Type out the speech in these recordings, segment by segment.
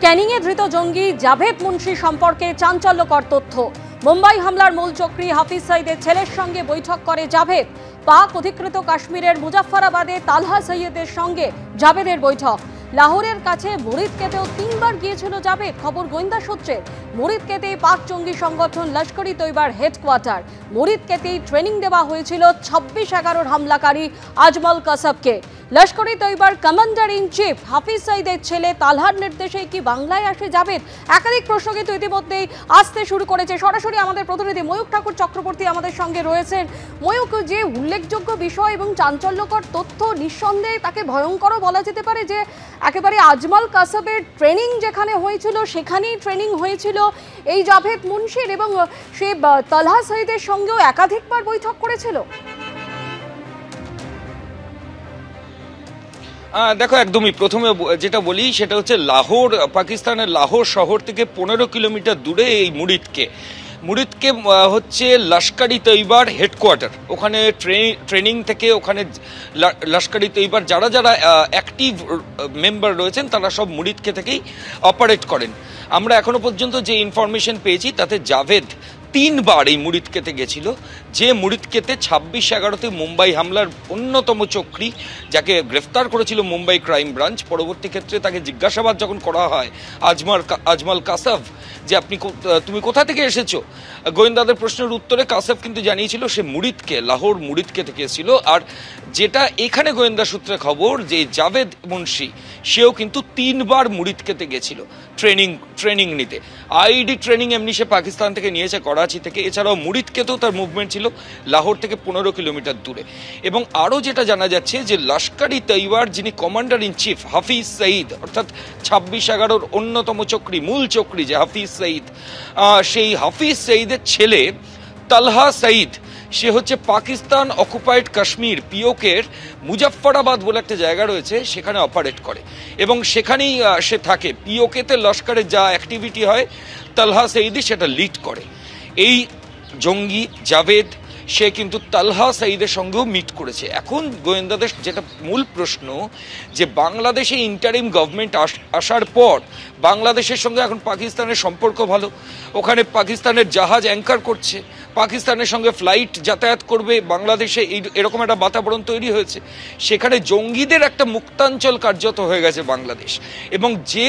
স্ক্যানিংয়ে ধৃত জঙ্গি জাভেদ মুন্সি সম্পর্কে চাঞ্চল্যকর তথ্য। মুম্বাই হামলার মূল চক্রী হাফিজ সঈদের ছেলের সঙ্গে বৈঠক করে জাভেদ। পাক অধিকৃত কাশ্মীরের মুজাফফরাবাদে তালহা সৈয়দের সঙ্গে জাভেদের বৈঠক। লাহোরের কাছে মুরিদকেতেও 3 বার গিয়েছিল জাভেদ। খবর গোয়েন্দা সূত্রে। মুরিদকেতে পাক জঙ্গি সংগঠন লস্কর ই তৈবার হেডকোয়ার্টার। মুরিদকেতেই ট্রেনিং দেওয়া হয়েছিল 26/11 হামলাকারী আজমল কাসাবকে। লস্কর ই তৈবার কমান্ডার ইন চিফ হাফিজ সঈদের ছেলে তালহার নির্দেশে কি বাংলায় আসে জাভেদ? একাধিক প্রশ্ন কিন্তু ইতিমধ্যেই আসতে শুরু করেছে। সরাসরি আমাদের প্রতিনিধি ময়ূক ঠাকুর চক্রবর্তী আমাদের সঙ্গে রয়েছেন। ময়ূক, যে উল্লেখযোগ্য বিষয় এবং চাঞ্চল্যকর তথ্য, নিঃসন্দেহে তাকে ভয়ঙ্করও বলা যেতে পারে যে একেবারে আজমল কাসাবের ট্রেনিং যেখানে হয়েছিল সেখানেই ট্রেনিং হয়েছিল এই জাভেদ মুন্সির, এবং সে তালহা সঈদের সঙ্গেও একাধিকবার বৈঠক করেছিল। দেখো, একদমই প্রথমে যেটা বলি সেটা হচ্ছে লাহোর, পাকিস্তানের লাহোর শহর থেকে 15 কিলোমিটার দূরে এই মুরিদকে হচ্ছে লস্কর ই তৈবার হেডকোয়ার্টার। ওখানে ট্রেনিং থেকে ওখানে লস্কর ই তৈবার যারা যারা অ্যাক্টিভ মেম্বার রয়েছেন তারা সব মুরিদকে থেকেই অপারেট করেন। আমরা এখনো পর্যন্ত যে ইনফরমেশন পেয়েছি তাতে জাভেদ 3 বার এই মুরিদকেতে গেছিল, যে মুরিদকেতে 26/11 মুম্বাই হামলার অন্যতম চক্রী, যাকে গ্রেফতার করেছিল মুম্বাই ক্রাইম ব্রাঞ্চ। পরবর্তী ক্ষেত্রে তাকে জিজ্ঞাসাবাদ যখন করা হয় আজমল কাসাব যে তুমি কোথা থেকে এসেছো, গোয়েন্দাদের প্রশ্নের উত্তরে কাসাব কিন্তু জানিয়েছিল সে লাহোর মুরিদকে থেকে এসেছিল। আর যেটা এখানে গোয়েন্দা সূত্রে খবর যে জাভেদ মুন্সি সেও কিন্তু 3 বার মুরিদকেতে গেছিল ট্রেনিং নিতে। আইডি ট্রেনিং এমনি সে পাকিস্তান থেকে নিয়েছে, করাচি থেকে। এছাড়াও মুরিদকেতেও তার মুভমেন্ট ছিল লাহোর থেকে 15 কিলোমিটার দূরে। এবং আরও যেটা জানা যাচ্ছে যে লস্কর ই তৈবার যিনি কমান্ডার ইন চিফ হাফিজ সঈদ, অর্থাৎ 26/11 অন্যতম চক্রী, মূল চক্রী যে হাফিজ সঈদ, সেই হাফিজ সঈদের ছেলে তালহা সঈদ, সে হচ্ছে পাকিস্তান অকুপাইড কাশ্মীর পিওকের মুজাফফরাবাদ বলে একটা জায়গা রয়েছে, সেখানে অপারেট করে এবং সেখানেই সে থাকে। পিওকেতে লস্করের যা অ্যাক্টিভিটি হয় তালহা সঈদি সেটা লিড করে। এই জঙ্গি জাভেদ সে কিন্তু তালহা সঈদের সঙ্গেও মিট করেছে। এখন গোয়েন্দাদের যেটা মূল প্রশ্ন যে বাংলাদেশে ইন্টারিম গভর্নমেন্ট আসার পর বাংলাদেশের সঙ্গে এখন পাকিস্তানের সম্পর্ক ভালো, ওখানে পাকিস্তানের জাহাজ অ্যাঙ্কার করছে, পাকিস্তানের সঙ্গে ফ্লাইট যাতায়াত করবে, বাংলাদেশে এরকম একটা বাতাবরণ তৈরি হয়েছে। সেখানে জঙ্গিদের একটা মুক্তাঞ্চল কার্যত হয়ে গেছে বাংলাদেশ। এবং যে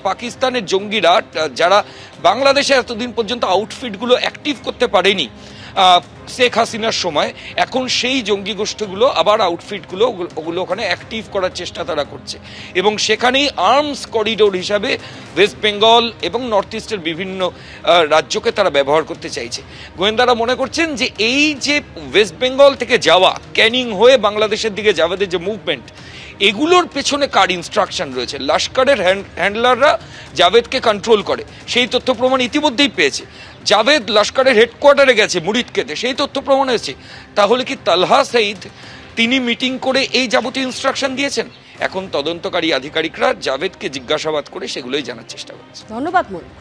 পাকিস্তানের জঙ্গিরা যারা বাংলাদেশে এতদিন পর্যন্ত আউটফিটগুলো অ্যাক্টিভ করতে পারেনি শেখ হাসিনার সময়, এখন সেই জঙ্গি গোষ্ঠীগুলো আবার আউটফিটগুলো ওগুলো ওখানে অ্যাক্টিভ করার চেষ্টা তারা করছে। এবং সেখানেই আর্মস করিডোর হিসাবে ওয়েস্ট বেঙ্গল এবং নর্থ ইস্টের বিভিন্ন রাজ্যকে তারা ব্যবহার করতে চাইছে। গোয়েন্দারা মনে করছেন যে এই যে ওয়েস্ট বেঙ্গল থেকে যাওয়া ক্যানিং হয়ে বাংলাদেশের দিকে জাভেদের যে মুভমেন্ট, এগুলোর পেছনে কার ইনস্ট্রাকশন রয়েছে। লস্করের হ্যান্ডলাররা জাভেদকে কন্ট্রোল করে, সেই তথ্য প্রমাণ ইতিমধ্যেই পেয়েছে। জাভেদ লস্করের হেডকোয়ার্টারে গেছে মুরিদকেতে, সেই তথ্য প্রমাণ হয়েছে। তাহলে কি তালহা সঈদ তিনি মিটিং করে এই যাবতীয় ইনস্ট্রাকশন দিয়েছেন? এখন তদন্তকারী আধিকারিকরা জাভেদকে জিজ্ঞাসাবাদ করে সেগুলোই জানার চেষ্টা করছে। ধন্যবাদ ময়ূক।